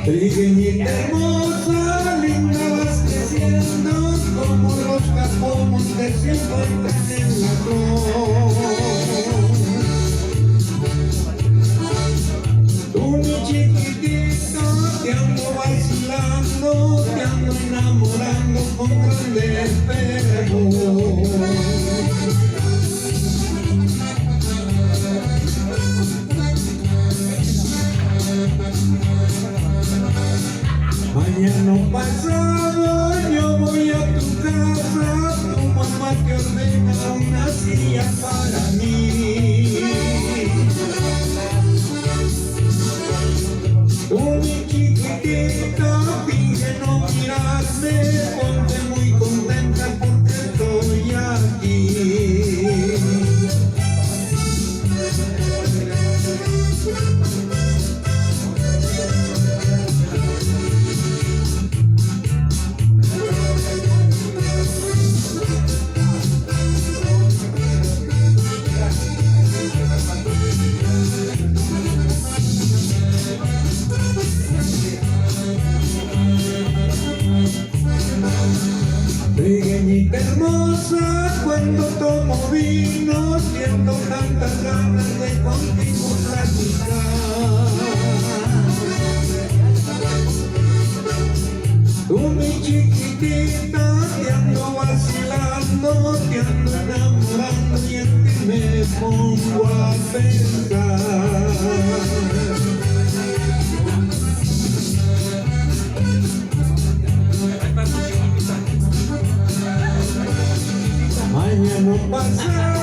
Trigueñita hermosa, linda vas creciendo, como los capomos que se encuentran en la flor. Tú mi chiquitito, te ando vacilando, te ando enamorando con grandes fervor. Mañana pasado yo voy a tu casa, tu mamá te ordena una silla para mí. Tú mi chiquitita, finge no mirarme, ponte muy contenta porque estoy aquí. Trigueñita hermosa, cuando tomo vino, siento tantas ganas de contigo platicar. Tú mi chiquitita, te ando vacilando, te ando enamorando y en ti me pongo a pensar. Mañana pasado